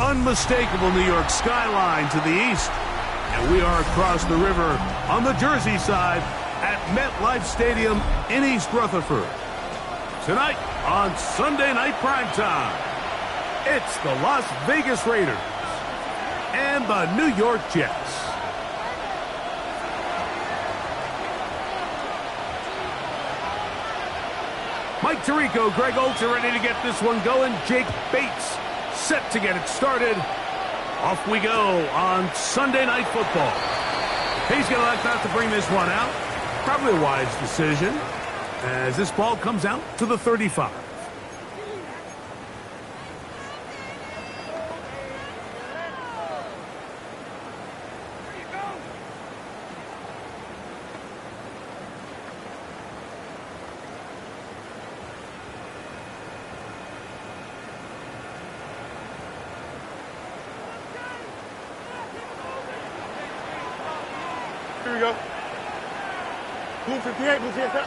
unmistakable New York skyline to the east. And we are across the river on the Jersey side at MetLife Stadium in East Rutherford. Tonight on Sunday Night Primetime, it's the Las Vegas Raiders and the New York Jets. Mike Tirico, Greg Olds are ready to get this one going. Jake Bates set to get it started. Off we go on Sunday Night Football. He's going to elect not to bring this one out. Probably a wise decision as this ball comes out to the 35. Here we go. Move 58, move 58.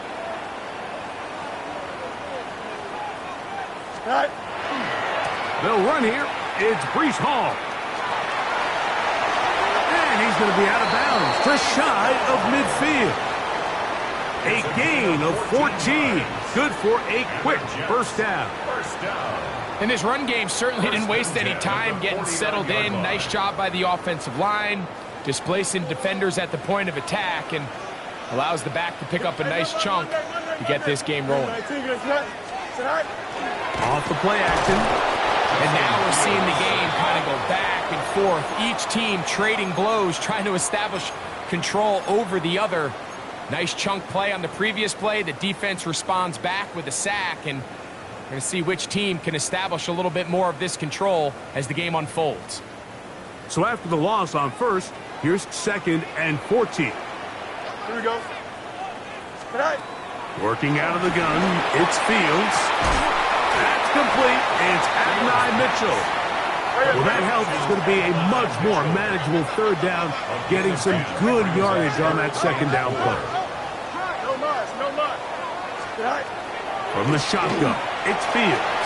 Right. They'll run here. It's Breece Hall. And he's going to be out of bounds, just shy of midfield. A gain of 14. Good for a quick first down. And this run game certainly didn't waste any time getting settled in. Nice job by the offensive line, displacing defenders at the point of attack, and allows the back to pick up a nice chunk to get this game rolling. Off the play action. And now we're seeing the game kind of go back and forth. Each team trading blows, trying to establish control over the other. Nice chunk play on the previous play. The defense responds back with a sack, and we're going to see which team can establish a little bit more of this control as the game unfolds. So after the loss on first, here's 2nd and 14. Here we go. Right. Working out of the gun, it's Fields. That's complete. It's Adonai Mitchell. Well, that helps. It's going to be a much more manageable third down, getting some good yardage on that second down play. No much. Right. From the shotgun, it's Fields.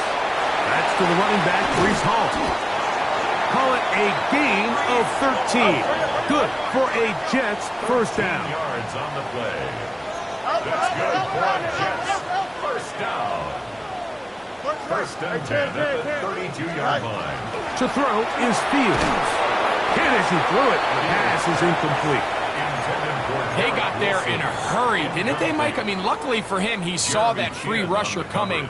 That's to the running back, Breece Hall. Call it a gain of 13. Good for a Jets first down. Yards on the play. That's good for a Jets first down. First and 10 at the 32-yard line. To throw is Fields. Hit as he threw it. The pass is incomplete. They got there in a hurry, didn't they, Mike? I mean, luckily for him, he saw that free rusher coming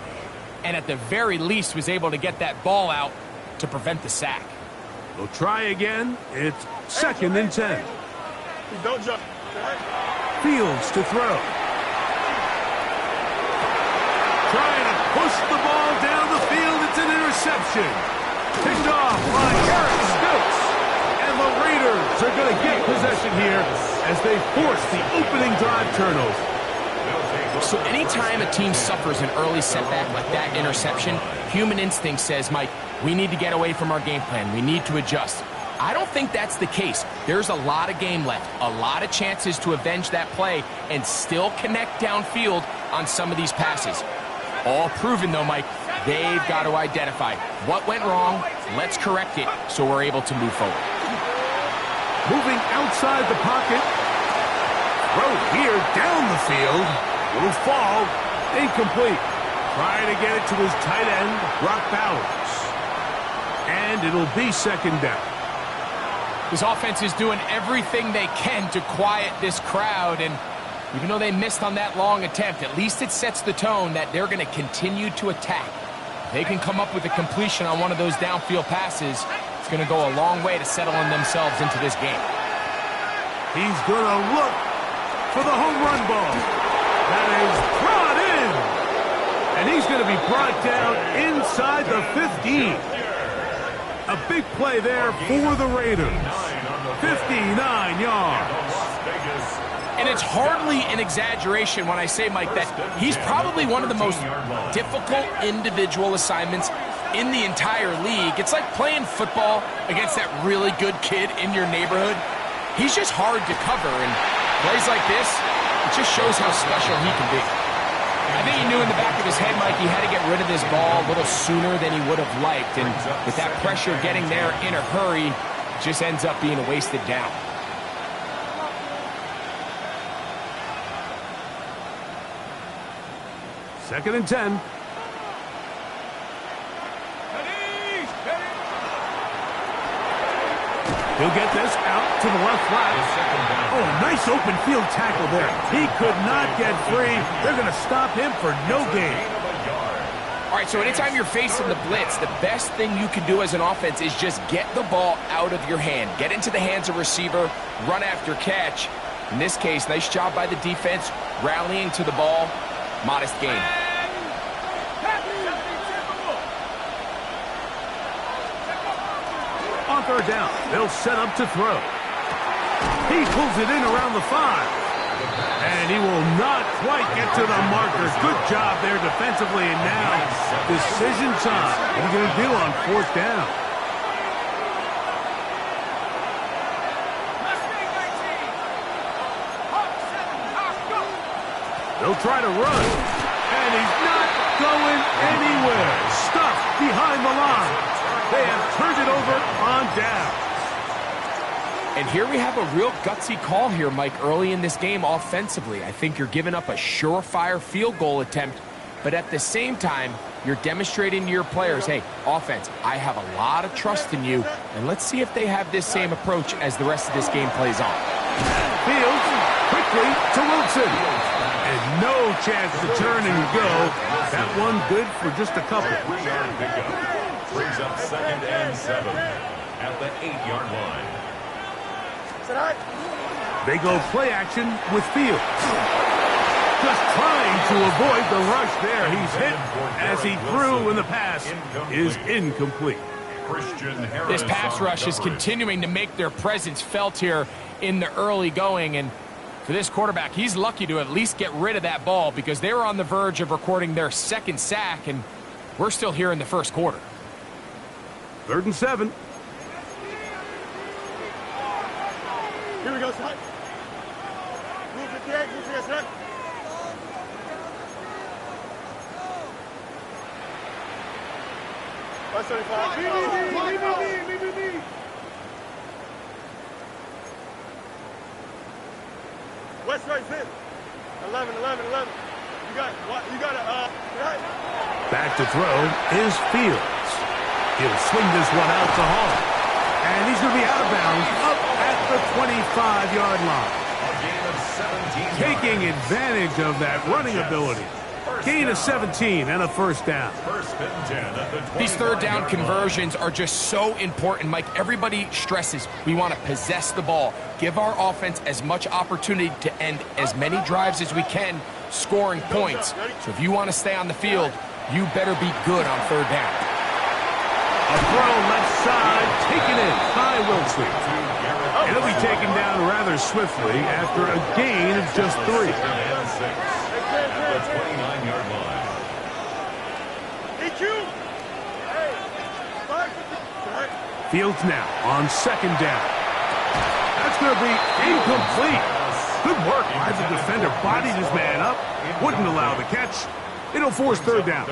and at the very least was able to get that ball out to prevent the sack. They'll try again. It's 2nd and 10. Don't jump. Fields to throw. Trying to push the ball down the field. It's an interception. Picked off by Eric Stokes. And the Raiders are going to get possession here as they force the opening drive turnover. So anytime a team suffers an early setback like that interception, human instinct says, Mike, we need to get away from our game plan. We need to adjust. I don't think that's the case. There's a lot of game left, a lot of chances to avenge that play and still connect downfield on some of these passes. All proven, though, Mike, they've got to identify what went wrong, let's correct it so we're able to move forward. Moving outside the pocket. Throw here down the field. Will fall. Incomplete. Trying to get it to his tight end, Brock Bowers. And it'll be 2nd down. This offense is doing everything they can to quiet this crowd, and even though they missed on that long attempt, at least it sets the tone that they're going to continue to attack. If they can come up with a completion on one of those downfield passes, it's going to go a long way to settling themselves into this game. He's going to look for the home run ball. That is brought in. And he's going to be brought down inside the 15. A big play there for the Raiders. 59 yards. And it's hardly an exaggeration when I say, Mike, that he's probably one of the most difficult individual assignments in the entire league. It's like playing football against that really good kid in your neighborhood. He's just hard to cover, and plays like this, it just shows how special he can be. I I think he knew in the back of his head, Mike, he had to get rid of this ball a little sooner than he would have liked. And with that pressure getting there in a hurry, it just ends up being a wasted down. Second and 10. He'll get this out to the left flat. Oh, nice open field tackle there. He could not get free. They're going to stop him for no gain. All right, so anytime you're facing the blitz, the best thing you can do as an offense is just get the ball out of your hand. Get into the hands of receiver, run after catch. In this case, nice job by the defense, rallying to the ball. Modest gain. On third down, they'll set up to throw. He pulls it in around the 5. And he will not quite get to the marker. Good job there defensively. And now, decision time. What are you going to do on fourth down? They'll try to run. And he's not going anywhere. Stuffed behind the line. They have turned it over on down. And here we have a real gutsy call here, Mike, early in this game offensively. I think you're giving up a surefire field goal attempt, but at the same time, you're demonstrating to your players, hey, offense, I have a lot of trust in you, and let's see if they have this same approach as the rest of this game plays on. Fields quickly to Wilson. And no chance to turn and go. That one good for just a couple. Brings up second and 7 at the 8-yard line. They go play action with Fields. Just trying to avoid the rush there. He's hit as he threw, and the pass is incomplete. This pass rush is continuing to make their presence felt here in the early going, and for this quarterback, he's lucky to at least get rid of that ball because they were on the verge of recording their second sack, and we're still here in the first quarter. Third and 7. Here we go, son. Move 58, move 58, son. West 35. Me. West right, fit. 11. You got it. Back to throw is Fields. He'll swing this one out to Hall. And he's going to be out of bounds up at the 25-yard line. Taking advantage of that running ability. Gain of 17 and a first down. These third down conversions are just so important, Mike. Everybody stresses we want to possess the ball, give our offense as much opportunity to end as many drives as we can, scoring points. So if you want to stay on the field, you better be good on third down. A throw left side, taken in by Wilson. And he'll be taken down rather swiftly after a gain of just 3. At the 29-yard line. Fields now on second down. That's going to be incomplete. Good work by the defender. Bodied his man up. Wouldn't allow the catch. It'll force third down.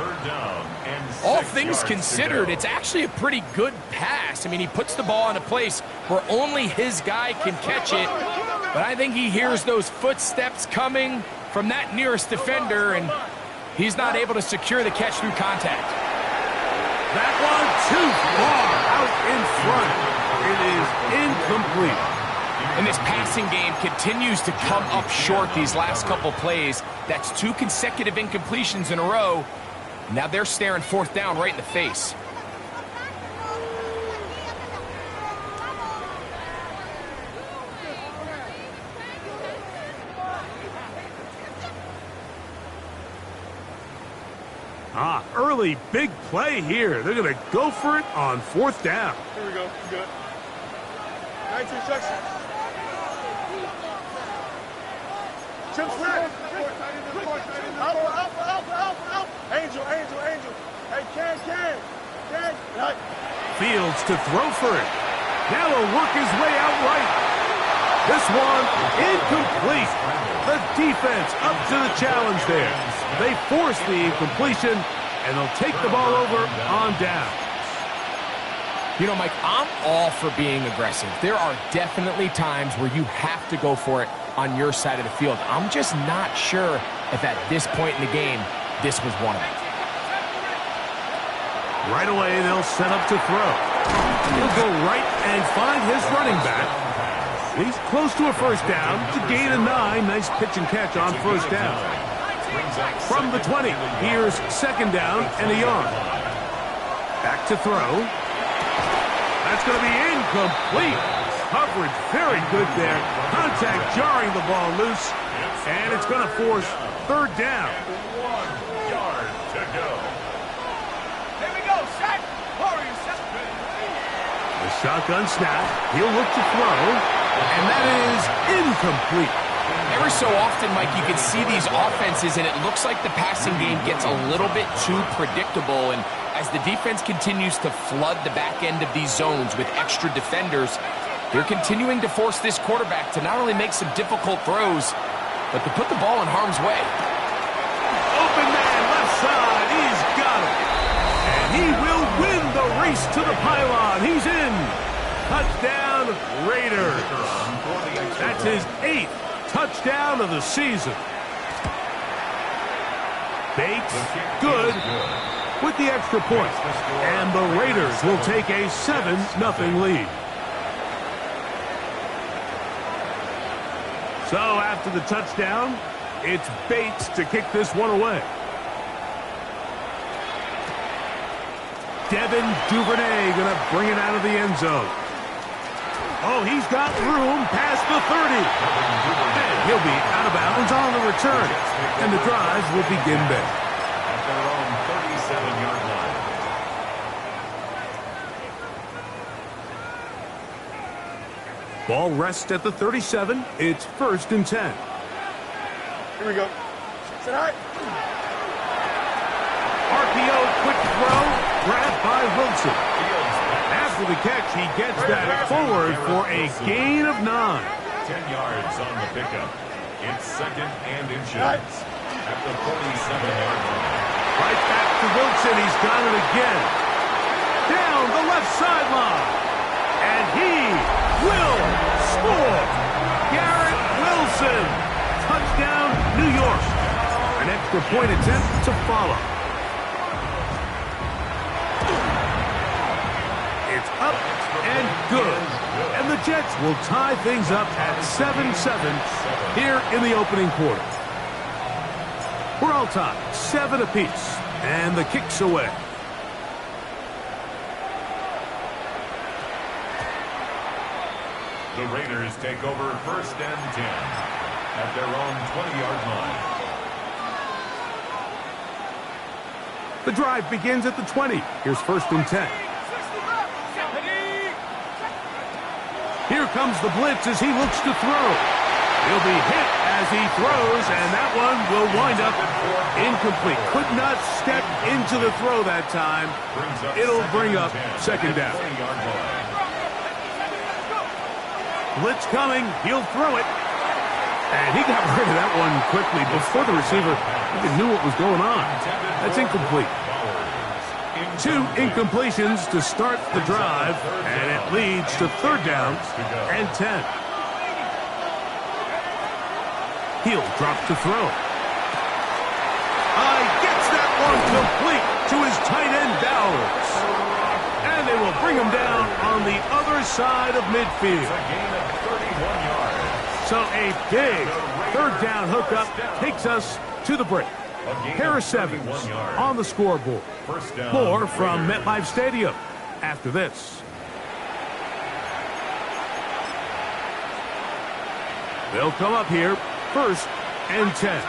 All things considered, it's actually a pretty good pass. I mean, he puts the ball in a place where only his guy can catch it. But I think he hears those footsteps coming from that nearest defender, and he's not able to secure the catch through contact. That one too far out in front. It is incomplete. And this passing game continues to come up short these last couple plays. That's 2 consecutive incompletions in a row. Now they're staring fourth down right in the face. Early big play here. They're going to go for it on fourth down. Here we go. Good. 19 instructions. Chip snap. Alpha. Angel. Hey, Can. Fields to throw for it. Now he'll work his way out right. This one incomplete. The defense up to the challenge there. They force the incompletion, and they'll take the ball over on down. You know, Mike, I'm all for being aggressive. There are definitely times where you have to go for it on your side of the field. I'm just not sure if at this point in the game, this was one of them. Right away, they'll set up to throw. He'll go right and find his running back. He's close to a first down to gain a 9. Nice pitch and catch on first down. From the 20, here's second down and a yard. Back to throw. That's going to be incomplete. Coverage very good there. Contact jarring the ball loose. And it's going to force third down. 1 yard to go. Here we go, set. Warriors, set. The shotgun snap. He'll look to throw. And that is incomplete. Every so often, Mike, you can see these offenses, and it looks like the passing game gets a little bit too predictable. And as the defense continues to flood the back end of these zones with extra defenders, they're continuing to force this quarterback to not only make some difficult throws, but to put the ball in harm's way. Open man, left side. He's got it. And he will win the race to the pylon. He's in. Touchdown, Raiders. That's his 8th touchdown of the season. Bates, good, with the extra point. And the Raiders will take a 7-0 lead. So after the touchdown, it's Bates to kick this one away. Devin Duvernay going to bring it out of the end zone. Oh, he's got room past the 30. And he'll be out of bounds on the return. And the drive will begin there. At their own 37-yard line. Ball rests at the 37. It's 1st and 10. Here we go. Set high. RPO, quick throw, grabbed by Wilson. After the catch, he gets that forward for a gain of 9. 10 yards on the pickup. It's 2nd and inches. At the 47-yard line. Right back to Wilson. He's got it again. Down the left sideline. And he will score. Garrett Wilson. Touchdown, New York. An extra point attempt to follow. It's up and good. And the Jets will tie things up at 7-7 here in the opening quarter. We're all tied, 7 apiece. And the kick's away. The Raiders take over 1st and 10 at their own 20-yard line. The drive begins at the 20. Here's 1st and 10. Here comes the blitz as he looks to throw. He'll be hit as he throws, and that one will wind up incomplete. Could not step into the throw that time. It'll bring up 2nd down. Blitz coming. He'll throw it. And he got rid of that one quickly before the receiver even knew what was going on. That's incomplete. 2 incompletions to start the drive, and it leads to 3rd down and 10. He'll drop to throw. Gets that one complete to his tight end, Bowers. And they will bring him down on the other side of midfield. A gain of 31 yards. So a big 3rd down hookup takes us to the break. Harris Evans on the scoreboard. More from MetLife Stadium after this. They'll come up here, 1st and 10.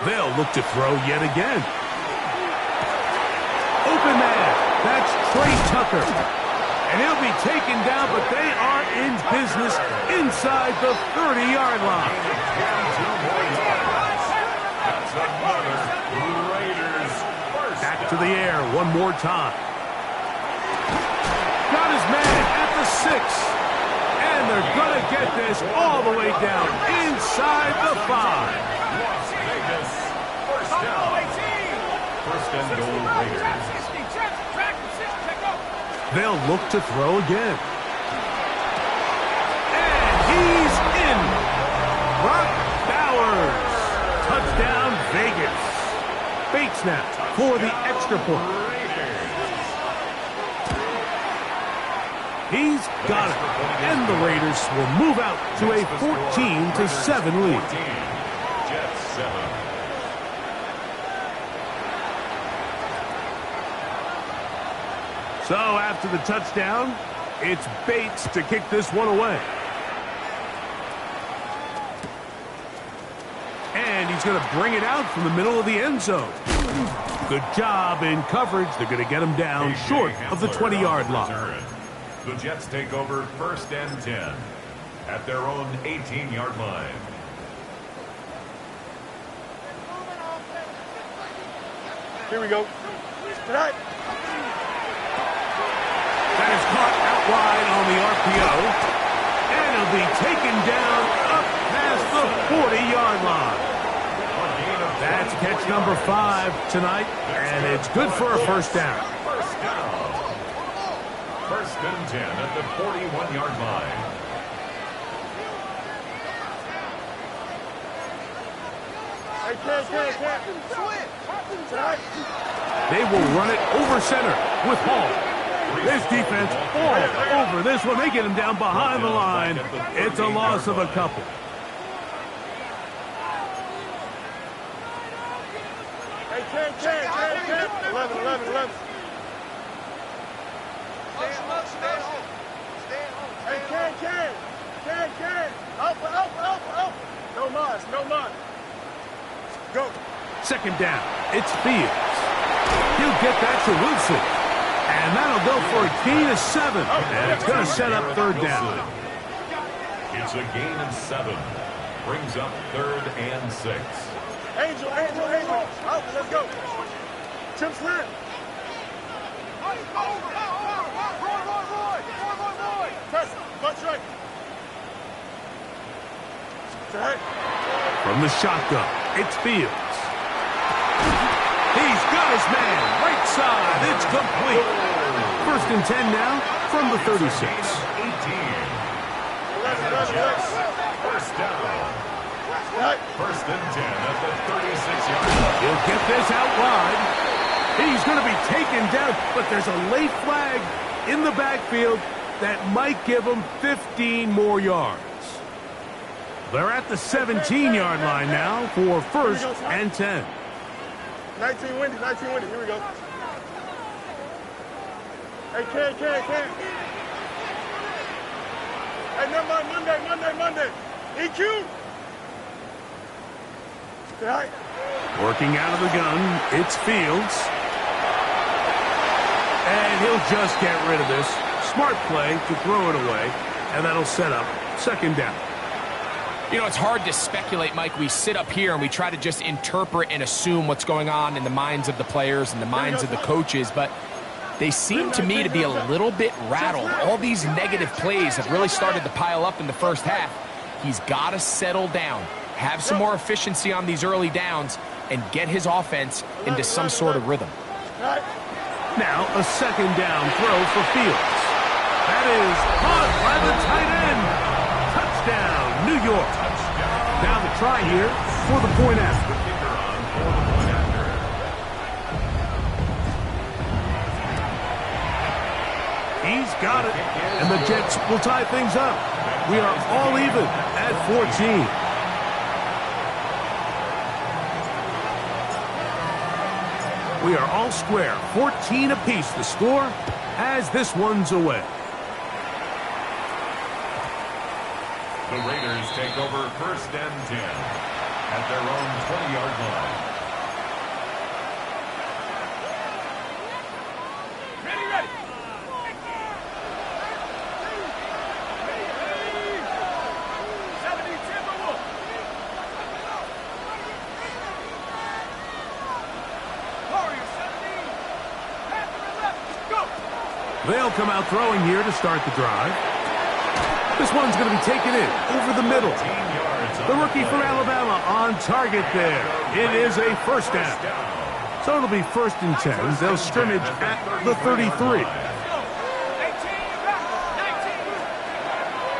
They'll look to throw yet again. Open man. That's Trey Tucker. And he'll be taken down, but they are in business inside the 30-yard line. Back to the air one more time. Got his man at the 6. And they're going to get this all the way down inside the 5. They'll look to throw again. And he's in. Brock Bowers. Touchdown, Vegas. Fake snap for the extra point. He's got it. And the Raiders will move out to a 14-7 lead. Jets 7. So after the touchdown, it's Bates to kick this one away. And he's going to bring it out from the middle of the end zone. Good job in coverage. They're going to get him down short of the 20-yard line. The Jets take over 1st and 10 at their own 18-yard line. Here we go. Tonight. That is caught out wide on the RPO. And it'll be taken down up past the 40-yard line. That's catch number 5 tonight, and it's good for a first down. 1st and 10 at the 41-yard line. They will run it over center with Hall. This defense all over this one. They get him down behind the line. It's a loss of a couple. Hey, 11. Hey, Up. No more. Go. Second down. It's Fields. He'll get that to Wilson. And that'll go for a gain of 7. And it's going to set up 3rd down. It's a gain of 7. Brings up 3rd and 6. Angel. Out, let's go. Chip slant. Press. Butt right. From the shotgun, it's Fields. He's got his man. Right side. It's complete. 1st and 10 now from the 36. 18. Jets, 1st down. 1st and 10 at the 36-yard line. He'll get this out wide. He's going to be taken down, but there's a late flag in the backfield that might give him 15 more yards. They're at the 17-yard line now for 1st and 10. 19 windy. Here we go. Hey, Ken. Hey, never mind. Monday. EQ. Right. Working out of the gun, it's Fields. And he'll just get rid of this. Smart play to throw it away, and that'll set up 2nd down. You know, it's hard to speculate, Mike. We sit up here and we try to just interpret and assume what's going on in the minds of the players and the minds of the coaches, but they seem to me to be a little bit rattled. All these negative plays have really started to pile up in the first half. He's got to settle down, have some more efficiency on these early downs, and get his offense into some sort of rhythm. Now a 2nd down throw for Fields. That is caught by the tight end. Touchdown, New York. Now the try here for the point after. He's got it, and the Jets will tie things up. We are all even at 14. We are all square, 14 apiece the score as this one's away. The Raiders take over 1st and 10 at their own 20-yard line. Ready. They'll come out throwing here to start the drive. This one's going to be taken in over the middle. The rookie from Alabama on target there. It is a 1st down. So it'll be 1st and 10. They'll scrimmage at the 33.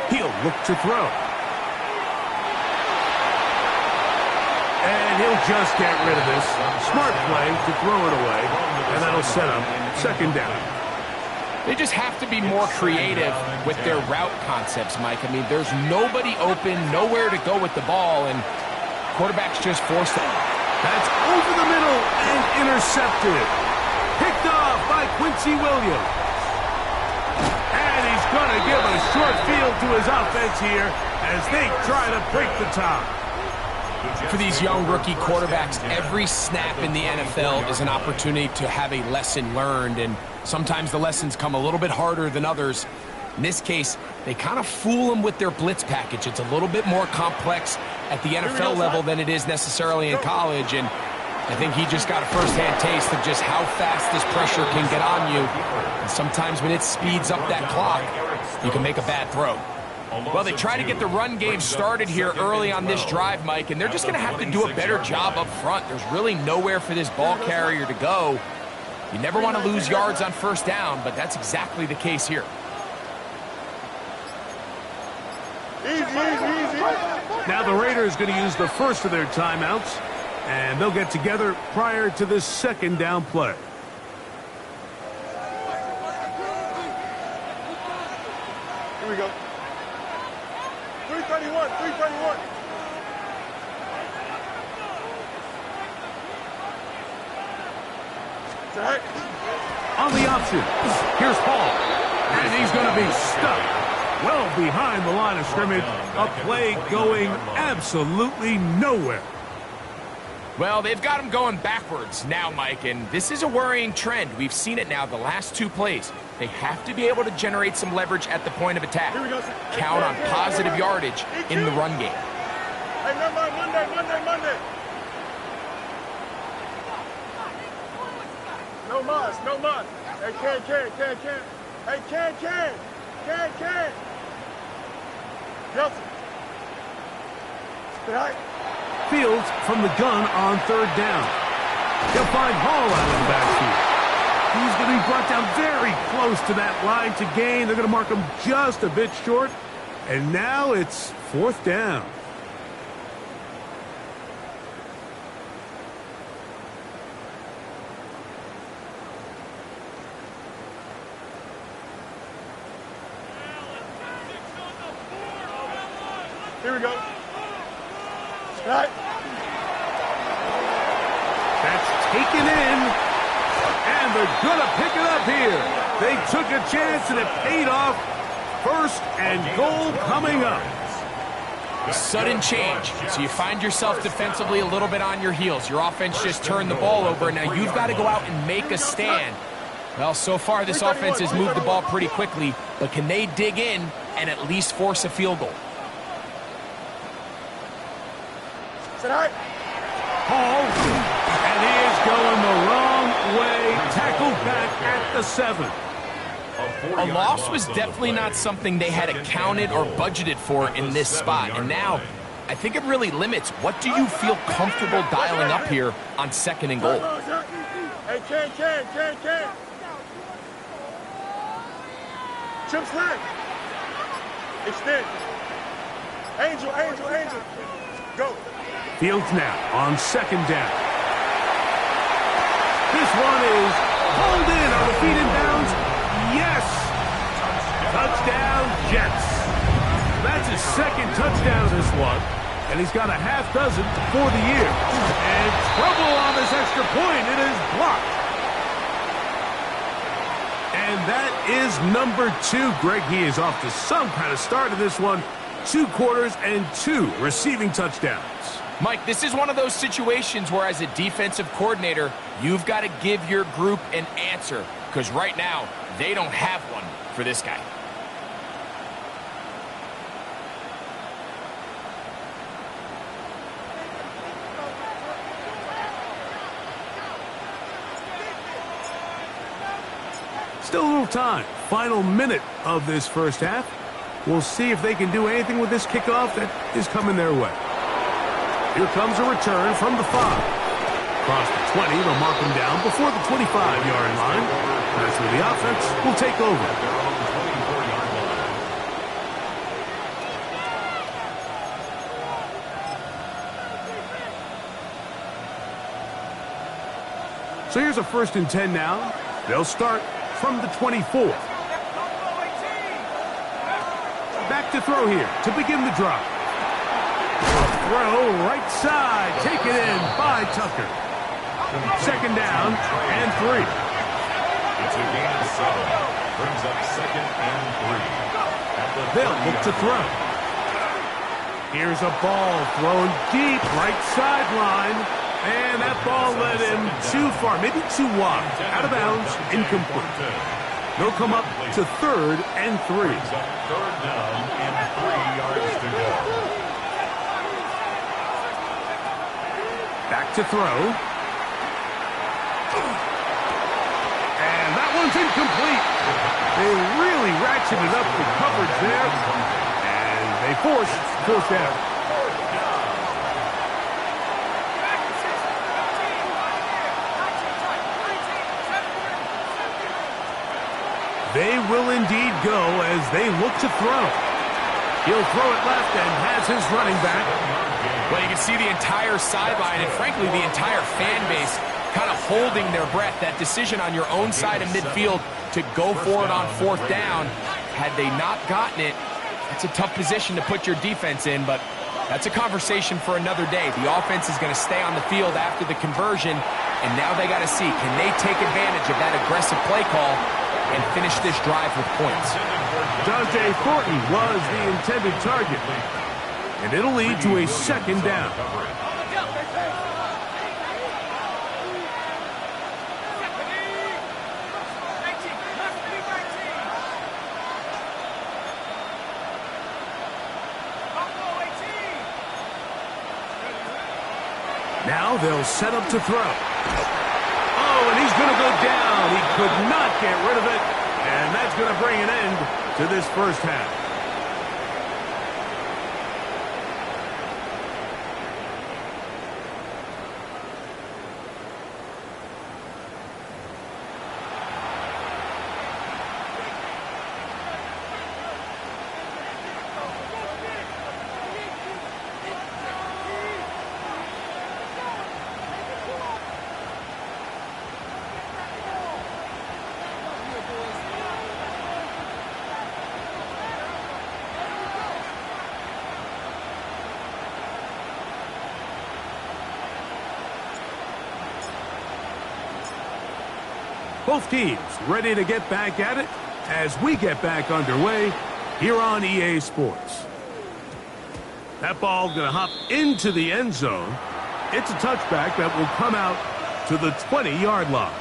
He'll look to throw. And he'll just get rid of this. Smart play to throw it away, and that'll set up second down. They just have to be more creative with their route concepts, Mike. I mean, there's nobody open, nowhere to go with the ball, and quarterback's just forced it. That's over the middle and intercepted. Picked off by Quincy Williams. And he's going to give a short field to his offense here as they try to break the tie. For these young rookie quarterbacks, every snap in the NFL is an opportunity to have a lesson learned, and sometimes the lessons come a little bit harder than others. In this case, they kind of fool them with their blitz package. It's a little bit more complex at the NFL level than it is necessarily in college, and I think he just got a first-hand taste of just how fast this pressure can get on you. And sometimes when it speeds up that clock, you can make a bad throw. Well, they try to get the run game started here early on this drive, Mike, and they're just going to have to do a better job up front. There's really nowhere for this ball carrier to go. You never want to lose yards on first down, but that's exactly the case here. Now the Raiders going to use the first of their timeouts, and they'll get together prior to this second down play. Here we go. 331, 331. Zach. On the option, here's Hall, and he's going to be stuck well behind the line of scrimmage. A play going absolutely nowhere. Well, they've got him going backwards now, Mike, and this is a worrying trend. We've seen it now the last two plays. They have to be able to generate some leverage at the point of attack. Count on positive yardage in the run game. Hey, Monday. No mas. Hey, can. Hey, can. Nelson. Stay high. Fields from the gun on third down. He'll find Hall out of the backfield. He's going to be brought down very close to that line to gain. They're going to mark him just a bit short. And now it's fourth down. Here we go. Right. That's taken in, and they're going to pick it up here. They took a chance, and it paid off. First and goal coming up. Sudden change, so you find yourself defensively a little bit on your heels. Your offense just turned the ball over, and now you've got to go out and make a stand. Well, so far this offense has moved the ball pretty quickly, but can they dig in and at least force a field goal? Hall, and he is going the wrong way. Tackled back at the 7. A loss was definitely not something they had accounted or budgeted for in this spot. And now, I think it really limits. What do you feel comfortable dialing up here on second and goal? Hey, can. Chip slack. Extend. Angel. Go. Fields now on second down. This one is pulled in on the feet in bounds. Yes! Touchdown, Jets. That's his second touchdown of this one, and he's got a half dozen for the year. And trouble on this extra point. It is blocked. And that is number 2. Greg, he is off to some kind of start in this one. 2 quarters and 2 receiving touchdowns. Mike, this is one of those situations where as a defensive coordinator, you've got to give your group an answer, because right now, they don't have one for this guy. Still a little time. Final minute of this first half. We'll see if they can do anything with this kickoff that is coming their way. Here comes a return from the 5. Across the 20, they'll mark him down before the 25-yard line. That's where the offense will take over. So here's a 1st and 10 now. They'll start from the 24. Back to throw here to begin the drive. A throw right side, taken in by Tucker. 2nd down and 3. It's a gain of 7. Brings up 2nd and 3. They'll look to throw. Here's a ball thrown deep right sideline. And that ball led him too far, maybe too wide. Out of bounds, incomplete. They'll come up to 3rd and 3. 3rd down and 3 yards to go. Back to throw. And that one's incomplete. They really ratcheted up the coverage there. And they forced 4th down. They will indeed go as they look to throw. He'll throw it left and has his running back. Well, you can see the entire sideline and, frankly, the entire fan base kind of holding their breath. That decision on your own side of midfield to go for it on 4th down, had they not gotten it, it's a tough position to put your defense in, but that's a conversation for another day. The offense is going to stay on the field after the conversion, and now they got to see, can they take advantage of that aggressive play call and finish this drive with points? Dante Thornton was the intended target, and it'll lead to a 2nd down. Now they'll set up to throw. Oh, and he's going to go down. He could not get rid of it, and that's going to bring an end to this 1st half. Both teams ready to get back at it as we get back underway here on EA Sports. That ball going to hop into the end zone. It's a touchback that will come out to the 20-yard line.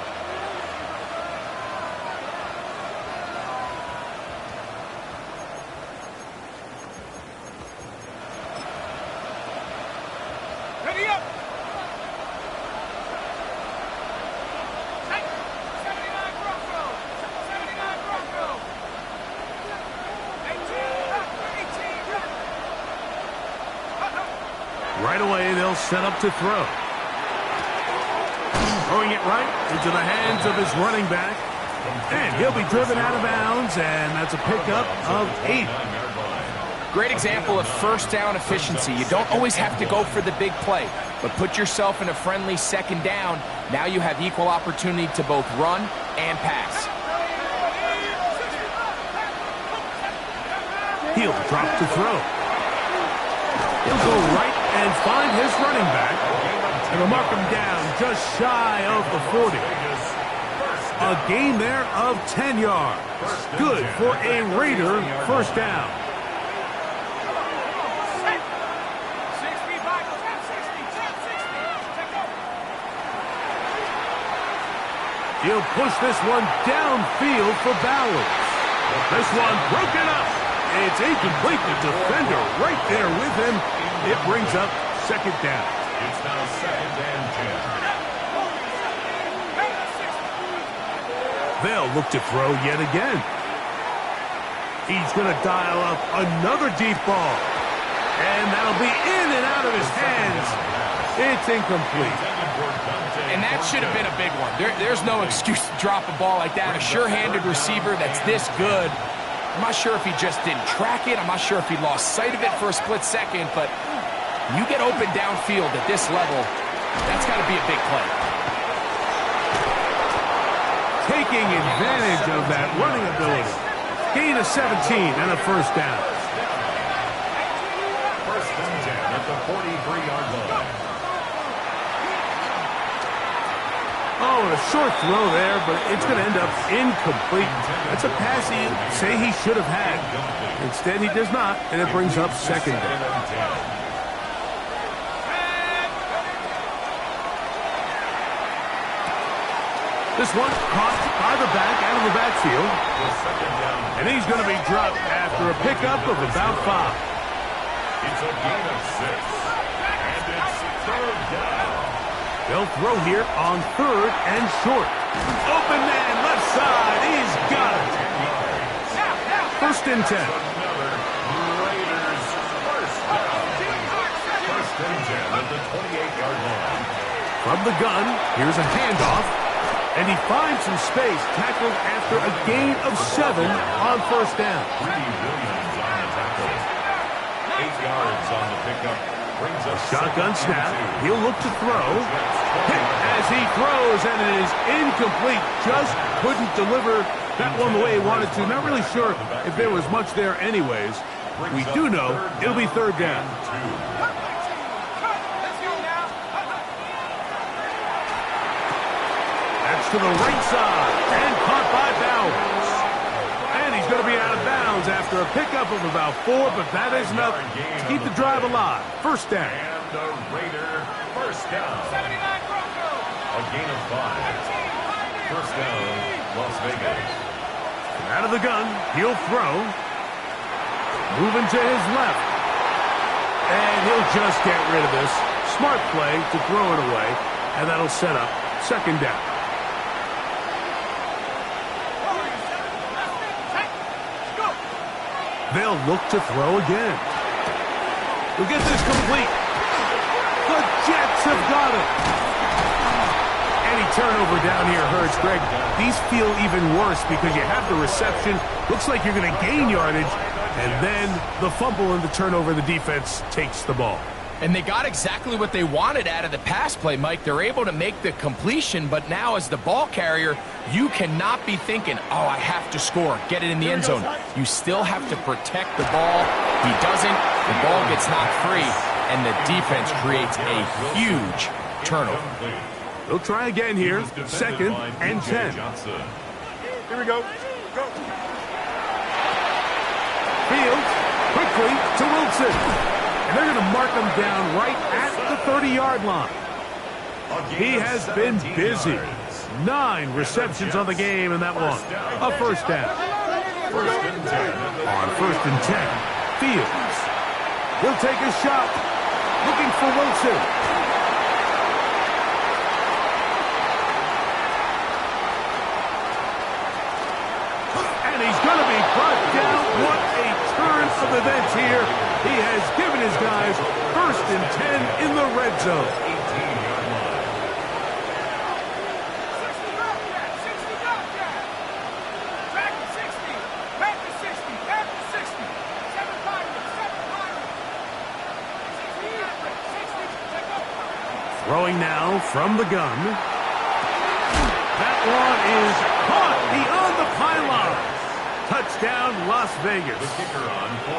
Ready up! Right away, they'll set up to throw. Throwing it right into the hands of his running back. And he'll be driven out of bounds, and that's a pickup of 8. Great example of 1st down efficiency. You don't always have to go for the big play, but put yourself in a friendly 2nd down. Now you have equal opportunity to both run and pass. He'll drop to throw. He'll go right and find his running back. And will mark him down just shy of the 40. A gain there of 10 yards. Good for a Raider 1st down. He'll push this one downfield for Bowers. This one broken up. It's incomplete. The defender right there with him. It brings up 2nd down. It's now 2nd and 10. They'll look to throw yet again. He's going to dial up another deep ball. And that'll be in and out of his hands. It's incomplete. And that should have been a big one. There's no excuse to drop a ball like that. A sure-handed receiver that's this good. I'm not sure if he just didn't track it. I'm not sure if he lost sight of it for a split second. But you get open downfield at this level, that's got to be a big play. taking advantage of that running ability. Gain of 17 and a first down. First and 10 at the 43-yard line. Oh, and a short throw there, but it's going to end up incomplete. That's a pass he say he should have had. Instead, he does not, and it brings up second down. This one caught by the back out of the backfield. And he's going to be dropped after a pickup of about 5. It's a gain of 6. And it's third down. They'll throw here on third and short. Open man, left side. He's got it. First and 10. Another Raiders first down. First and 10 at the 28-yard line. From the gun, here's a handoff. And he finds some space, tackled after a gain of 7 on first down. Williams on the tackle. 8 yards on the pickup. Brings us Shotgun snap. He'll look to throw. Hit as he throws, and it is incomplete. Just couldn't deliver that one the way he wanted to. Not really sure if there was much there anyways. We do know it'll be third down. To the right side and caught by Bowers. And he's going to be out of bounds after a pickup of about 4, but that is enough to keep the drive alive. First down. And the Raider first down. A gain of 5. First down, Las Vegas. And out of the gun, he'll throw. Moving to his left. And he'll just get rid of this. Smart play to throw it away, and that'll set up second down. They'll look to throw again. We'll get this complete. The Jets have got it. Any turnover down here hurts, Greg. These feel even worse because you have the reception. Looks like you're going to gain yardage. And then the fumble and the turnover, the defense takes the ball. And they got exactly what they wanted out of the pass play, Mike. They're able to make the completion, but now as the ball carrier, you cannot be thinking, oh, I have to score, get it in the end zone. You still have to protect the ball. He doesn't. The ball gets knocked free, and the defense creates a huge turnover. They'll try again here. Second and 10. Here we go. Go. Fields quickly to Wilson. And they're going to mark him down right at the 30-yard line. He has been busy. 9 receptions on the game in that one. A first down. On first and 10, Fields. He'll take a shot. Looking for Wilson. And he's going to be brought down. What a turn of events here. He has given his guys first and 10 in the red zone. 18-yard line. Throwing now from the gun. That one is caught beyond the pylon. Touchdown, Las Vegas.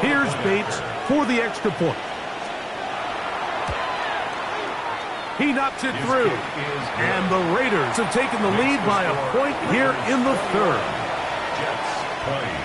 Here's Bates for the extra point. He knocks it through. And the Raiders have taken the lead by a point here in the third. Jets play.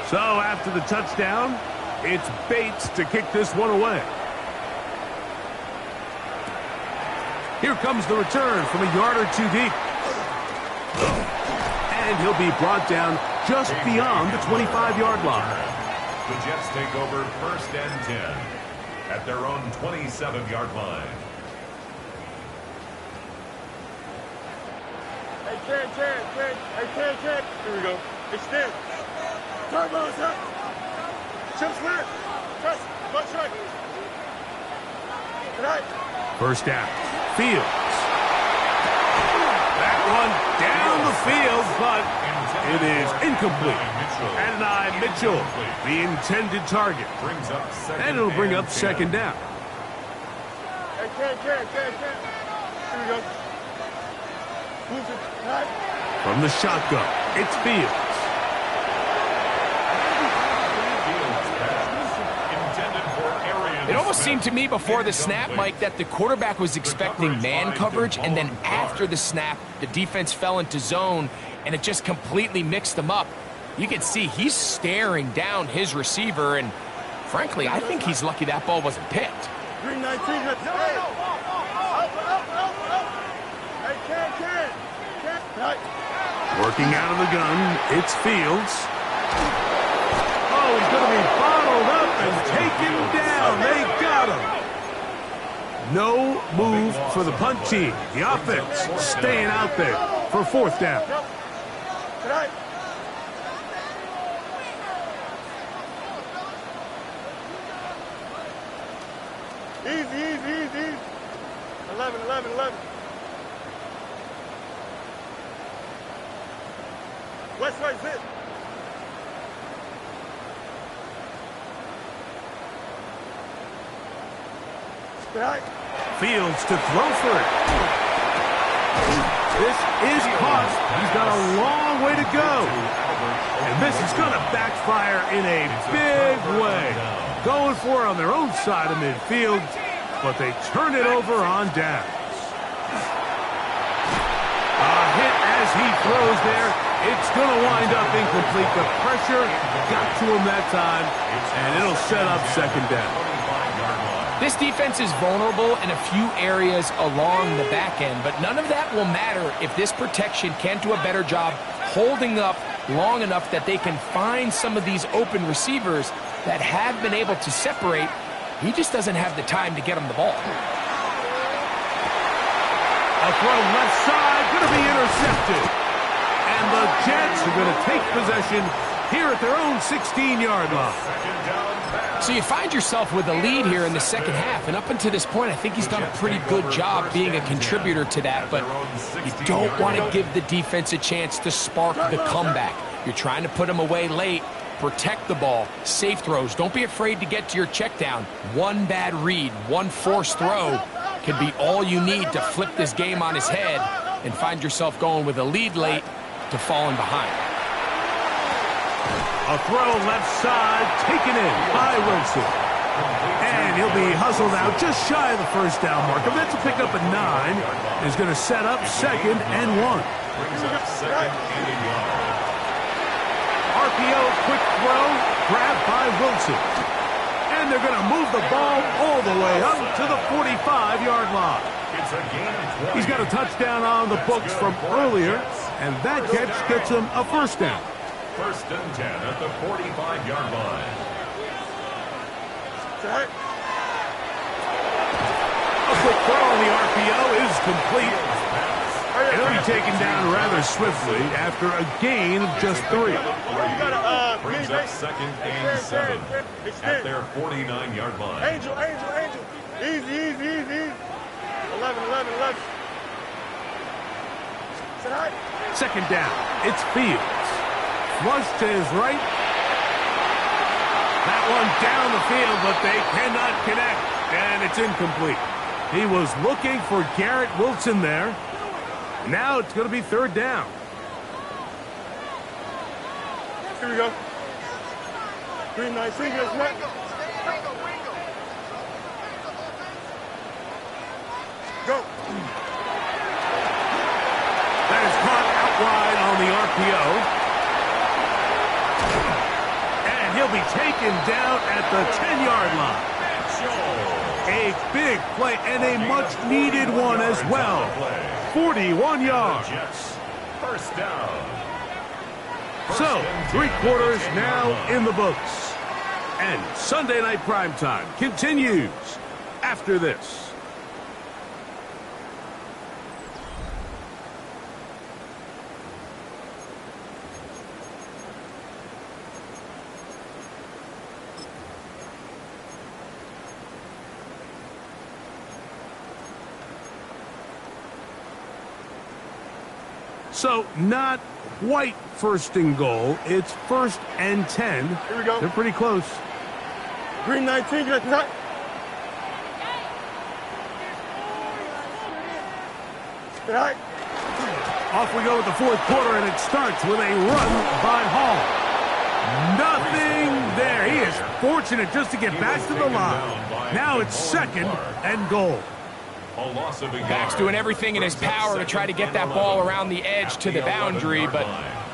So after the touchdown, it's Bates to kick this one away. Here comes the return from a yard or 2 deep. And he'll be brought down just beyond the 25-yard line. The Jets take over first and 10 at their own 27-yard line. Hey, Ted. Hey, Ted. Here we go. Extend. Turbos up. Chips left. Press. Punch right. Right. First down. Fields. That one down the field, but it is incomplete. Adonai Mitchell, the intended target. And it'll bring up second down. Hey, Ken. Here we go. Move it. Right. From the shotgun, it's Fields. It almost seemed to me before the snap, Mike, that the quarterback was expecting man coverage, and then after the snap, the defense fell into zone, and it just completely mixed them up. You can see he's staring down his receiver, and frankly, I think he's lucky that ball wasn't picked. 319. Hey, Ken. Right. Working out of the gun, it's Fields. Oh, he's going to be bottled up and taken down. They got him. No move for the punt team. The offense staying out there for fourth down. Right. Easy. 11. West right, zip. Right. Fields to throw for it. This is caught. He's got a long way to go. And this is going to backfire in a big way. Going for it on their own side of midfield, but they turn it over on downs. A hit as he throws there. It's going to wind up incomplete. The pressure got to him that time, and it'll set up second down. This defense is vulnerable in a few areas along the back end, but none of that will matter if this protection can't do a better job holding up long enough that they can find some of these open receivers that have been able to separate. He just doesn't have the time to get him the ball. A throw left side, going to be intercepted. And the Jets are going to take possession here at their own 16-yard line. So you find yourself with a lead here in the second half, and up until this point, I think he's done a pretty good job being a contributor to that, but you don't want to give the defense a chance to spark the comeback. You're trying to put them away late, protect the ball, safe throws. Don't be afraid to get to your check down. One bad read, one forced throw could be all you need to flip this game on his head and find yourself going with a lead late to falling behind. A throw left side, taken in by Wilson. And he'll be hustled out just shy of the first down marker. That's a pickup at 9. Is going to set up second and 1. RPO, quick throw, grabbed by Wilson. And they're going to move the ball all the way up to the 45-yard line. He's got a touchdown on the books from earlier, and that catch gets him a first down. First and 10 at the 45-yard line. A quick throw on the RPO is complete. It'll be taken down rather swiftly after a gain of just 3. Brings up second and 7 at their 49-yard line. Angel. Easy. 11. Second down, it's Fields. Flush to his right. That one down the field, but they cannot connect, and it's incomplete. He was looking for Garrett Wilson there. Now it's going to be third down. Here we go. 3-9 singles, right? Go. That is caught out wide on the RPO. And he'll be taken down at the 10-yard line. A big play and a much-needed one as well. 41 yards. First down. So, 3 quarters now in the books. And Sunday Night Primetime continues after this. So not quite first and goal. It's 1st and 10. Here we go. They're pretty close. Green 19, get that. All right. Off we go with the 4th quarter, and it starts with a run by Hall. Nothing there. He is fortunate just to get back to the line. Now it's 2nd and goal. Max doing everything in his power to try to get that ball around the edge to the boundary, but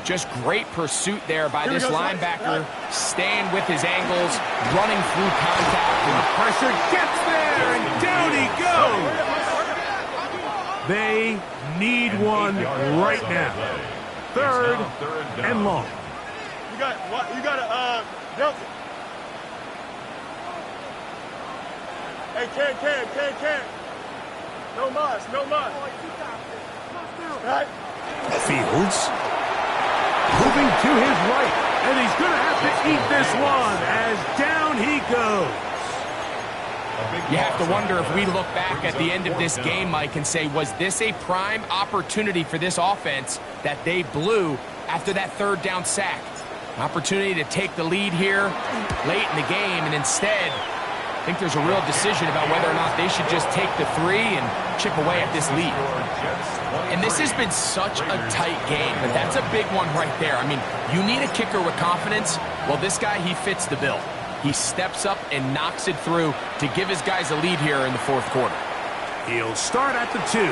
just great pursuit there by this linebacker, staying with his angles, running through contact. And the pressure gets there, and down he goes. They need one right now. 3rd and long. You got Delta. Hey, Ken. No mas. Right. Fields moving to his right, and he's going to have to eat this one as down he goes. You have to wonder if we look back at the end of this game, Mike, and say, was this a prime opportunity for this offense that they blew after that 3rd down sack? An opportunity to take the lead here late in the game, and instead, I think there's a real decision about whether or not they should just take the 3 and chip away at this lead. And this has been such a tight game, but that's a big one right there. I mean, you need a kicker with confidence. Well, this guy, he fits the bill. He steps up and knocks it through to give his guys a lead here in the 4th quarter. He'll start at the 2.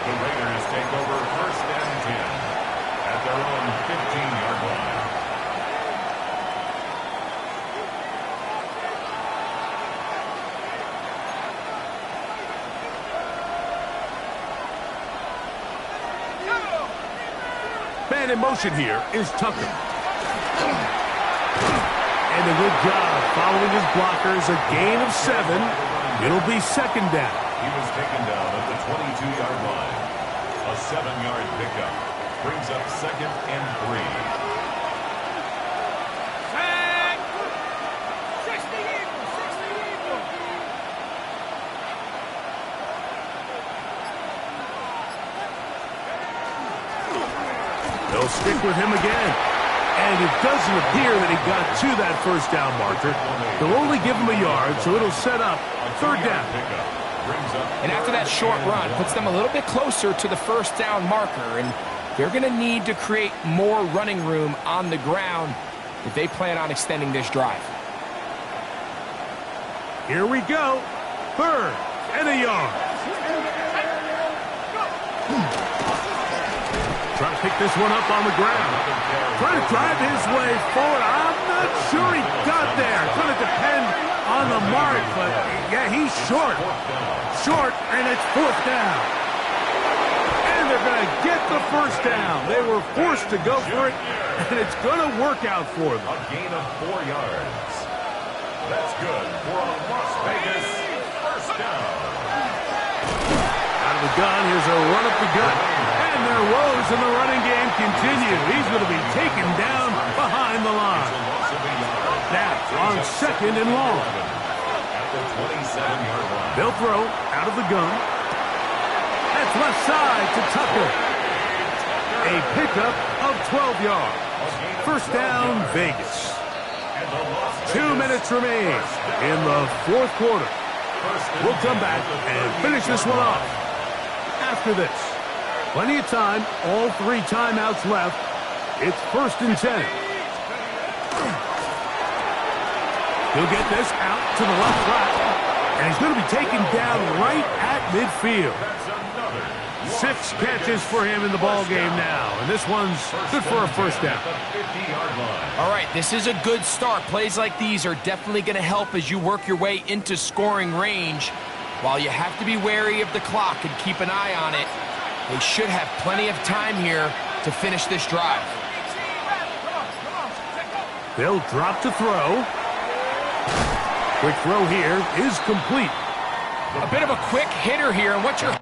The Raiders take over 1st and 10 at their own 15-yard line. Man in motion here is Tucker. And a good job following his blockers. A gain of 7. It'll be 2nd down. He was taken down at the 22-yard line. A 7-yard pickup brings up 2nd and 3. They'll stick with him again. And it doesn't appear that he got to that 1st down marker. They'll only give him a yard, so it'll set up 3rd down. And after that short run, puts them a little bit closer to the 1st down marker. And they're going to need to create more running room on the ground if they plan on extending this drive. Here we go. 3rd and a yard. Trying to pick this one up on the ground. Trying to drive his way forward. I'm not sure he got there. It's going to depend on the mark, but yeah, he's short. Short, and it's 4th down. And they're going to get the 1st down. They were forced to go for it, and it's going to work out for them. A gain of 4 yards. That's good for a Las Vegas 1st down. Out of the gun, here's a run up the gut. And their woes in the running game continue. He's going to be taken down behind the line. Now on 2nd and long. At the 27-yard line. They'll throw out of the gun. That's left side to Tucker. A pickup of 12 yards. 1st down, Vegas. 2 minutes remain in the 4th quarter. We'll come back and finish this one off after this. Plenty of time, all 3 timeouts left. It's 1st and 10. He'll get this out to the left flat, and he's going to be taken down right at midfield. 6 catches for him in the ball game now, and this one's good for a 1st down. All right, this is a good start. Plays like these are definitely going to help as you work your way into scoring range. While you have to be wary of the clock and keep an eye on it, they should have plenty of time here to finish this drive. They'll drop to throw. Quick throw here is complete. A bit of a quick hitter here, and what you're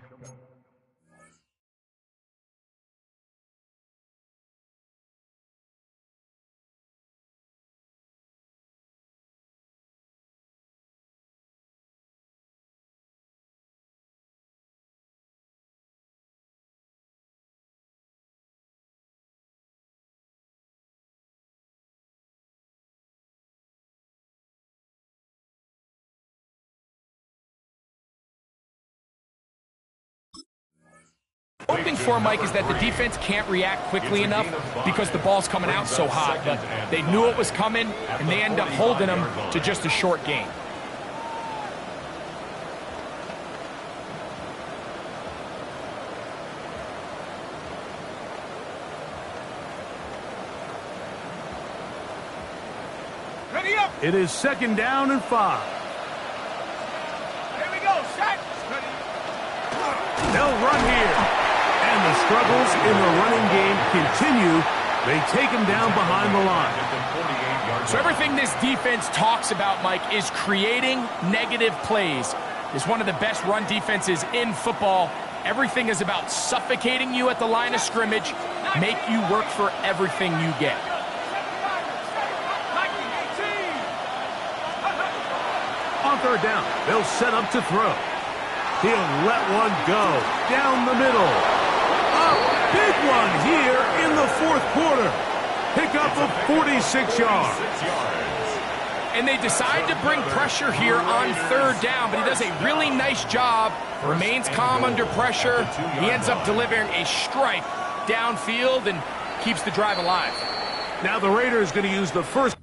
Hoping for, Mike, is that the defense can't react quickly enough because the ball's coming out so hot. But they knew it was coming, and they end up holding them to just a short gain. It is 2nd down and 5. Here we go, set. They'll run here. And the struggles in the running game continue. They take him down behind the line. So everything this defense talks about, Mike, is creating negative plays. It's one of the best run defenses in football. Everything is about suffocating you at the line of scrimmage, make you work for everything you get. On 3rd down, they'll set up to throw. He'll let one go down the middle. A big one here in the 4th quarter. Pickup of 46 yards. And they decide to bring pressure here on 3rd down, but he does a really nice job. Remains calm under pressure. He ends up delivering a strike downfield and keeps the drive alive. Now the Raiders going to use the first.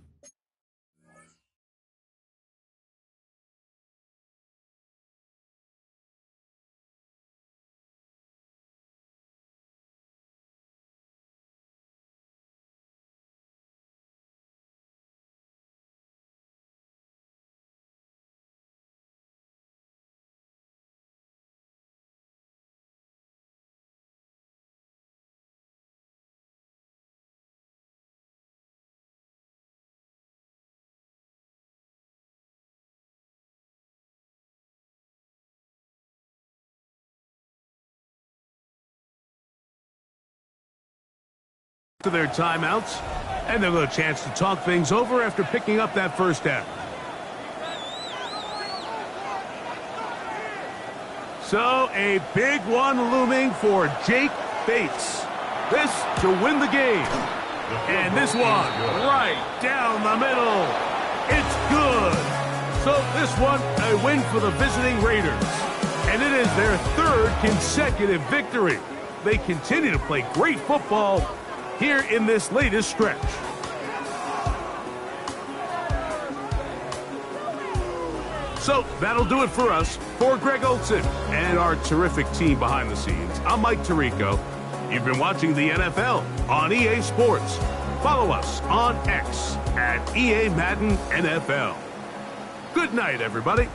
To their timeouts, and they'll get a chance to talk things over after picking up that 1st down. So a big one looming for Jake Bates. This to win the game. And this one right down the middle. It's good. So this one, a win for the visiting Raiders. And it is their 3rd consecutive victory. They continue to play great football here in this latest stretch. So that'll do it for us. For Greg Olson and our terrific team behind the scenes, I'm Mike Tirico. You've been watching the NFL on EA Sports. Follow us on X at EA Madden NFL. Good night, everybody.